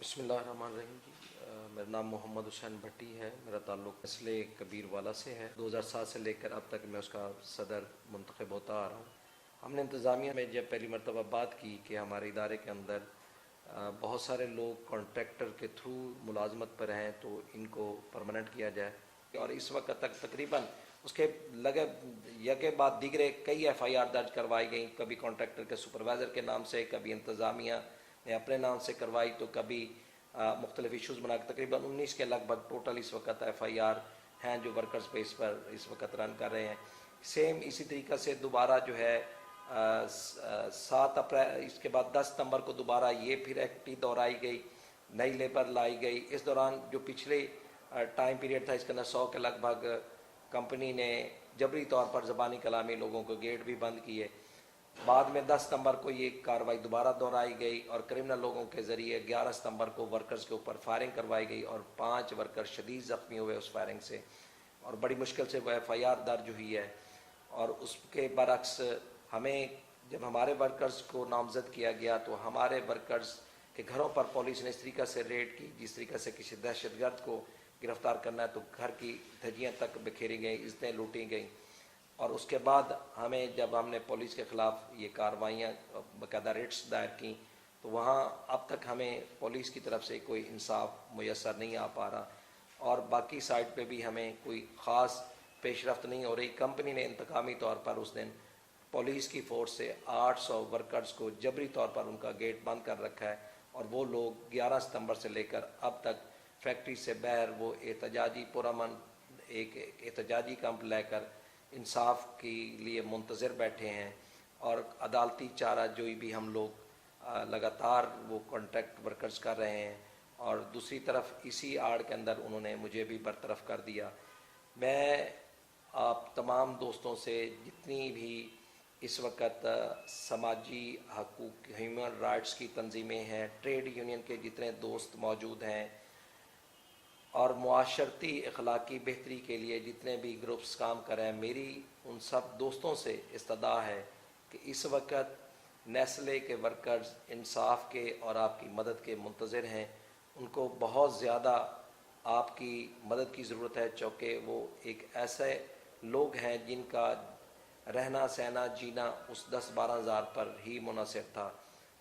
बिस्मिल्लाहिर्रहमानिर्रहीम जी। मेरा नाम मोहम्मद हुसैन भट्टी है। मेरा ताल्लुक़ असले कबीर वाला से है। 2007 से लेकर अब तक मैं उसका सदर मुंतखब होता आ रहा हूँ। हमने इंतज़ामिया में जब पहली मरतबा बात की कि हमारे इदारे के अंदर बहुत सारे लोग कॉन्ट्रैक्टर के थ्रू मुलाजमत पर हैं तो इनको परमानेंट किया जाए, और इस वक्त तक तकरीबन उसके लगे यके बाद दीगरे कई FIR दर्ज करवाई गई। कभी कॉन्ट्रैक्टर के सुपरवाइज़र के नाम से, कभी इंतज़ामिया ने अपने नाम से करवाई, तो कभी मुख्तलिफ इशूज़ बना के तकरीबन 19 के लगभग टोटल इस वक्त FIR हैं जो वर्कर्स बेस पर इस वक्त रन कर रहे हैं। सेम इसी तरीक़ा से दोबारा जो है 7 अप्रैल इसके बाद 10 सितंबर को दोबारा ये फिर एक्टिव दोहराई गई, नई लेबर लाई गई। इस दौरान जो पिछले टाइम पीरियड था इसके अंदर 100 के लगभग कंपनी ने जबरी तौर पर ज़बानी कलामी लोगों को गेट भी बंद किए। बाद में 10 सितंबर को ये कार्रवाई दोबारा दोहराई गई और क्रिमिनल लोगों के ज़रिए 11 सितंबर को वर्कर्स के ऊपर फायरिंग करवाई गई और 5 वर्कर शदीद ज़ख्मी हुए उस फायरिंग से, और बड़ी मुश्किल से वो FIR दर्ज हुई है। और उसके बरक्स हमें जब हमारे वर्कर्स को नामजद किया गया तो हमारे वर्कर्स के घरों पर पुलिस ने इस तरीक़ा से रेड की जिस तरीक़ा से किसी दहशतगर्द को गिरफ़्तार करना है, तो घर की धज्जियाँ तक बिखेरी गई, इज़्ज़तें लूटी गई। और उसके बाद हमें जब हमने पुलिस के ख़िलाफ़ ये कार्रवाइयाँ बाकायदा रेट्स दायर की तो वहाँ अब तक हमें पुलिस की तरफ से कोई इंसाफ मुयस्सर नहीं आ पा रहा, और बाकी साइड पे भी हमें कोई ख़ास पेशरफ्त नहीं हो रही। कंपनी ने इंतकामी तौर पर उस दिन पुलिस की फ़ोर्स से 800 वर्कर्स को जबरी तौर पर उनका गेट बंद कर रखा है, और वो लोग 11 सितंबर से लेकर अब तक फैक्ट्री से बाहर वो एहतजाजी पुरअमन एक एहतजाजी कैंप लेकर इंसाफ के लिए मुंतज़िर बैठे हैं। और अदालती चारा जोई भी हम लोग लगातार वो कॉन्ट्रैक्ट वर्कर्स कर रहे हैं, और दूसरी तरफ इसी आड़ के अंदर उन्होंने मुझे भी बरतरफ कर दिया। मैं आप तमाम दोस्तों से जितनी भी इस वक्त समाजी हकूक़ ह्यूमन राइट्स की तंजीमें हैं, ट्रेड यूनियन के जितने दोस्त मौजूद हैं, और मुआशरती अखलाकी बेहतरी के लिए जितने भी ग्रुप्स काम कर रहे हैं, मेरी उन सब दोस्तों से इस्तदा है कि इस वक्त नेस्ले के वर्कर्स इंसाफ के और आपकी मदद के मुंतज़िर हैं। उनको बहुत ज़्यादा आपकी मदद की ज़रूरत है, चूँकि वो एक ऐसे लोग हैं जिनका रहना सहना जीना उस 10-12 हज़ार पर ही मुनहसर था।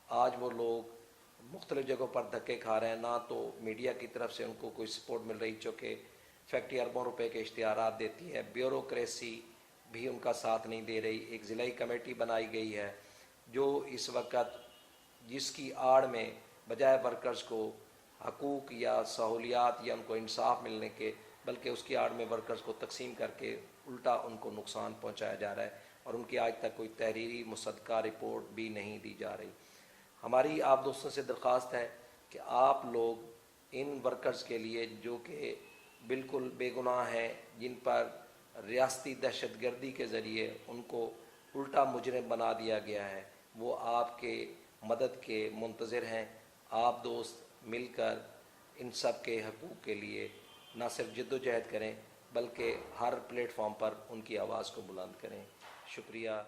आज वो लोग मुख्तलिफ़ जगहों पर धक्के खा रहे हैं, ना तो मीडिया की तरफ से उनको कोई सपोर्ट मिल रही, चूँकि फैक्ट्री अरबों रुपए के इश्तिहारात देती है, ब्यूरोक्रेसी भी उनका साथ नहीं दे रही। एक ज़िलाई कमेटी बनाई गई है जो इस वक्त जिसकी आड़ में बजाय वर्कर्स को हकूक़ या सहूलियात या उनको इंसाफ मिलने के, बल्कि उसकी आड़ में वर्कर्स को तकसीम करके उल्टा उनको नुकसान पहुँचाया जा रहा है, और उनकी आज तक कोई तहरीरी मुसद्दका रिपोर्ट भी नहीं दी जा रही। हमारी आप दोस्तों से दरख्वास्त है कि आप लोग इन वर्कर्स के लिए जो कि बिल्कुल बेगुनाह हैं, जिन पर रियासती दहशतगर्दी के ज़रिए उनको उल्टा मुजरिम बना दिया गया है, वो आपके मदद के मुंतज़िर हैं। आप दोस्त मिलकर इन सब के हकूक़ के लिए ना सिर्फ जद्दोजहद करें बल्कि हर प्लेटफॉर्म पर उनकी आवाज़ को बुलंद करें। शुक्रिया।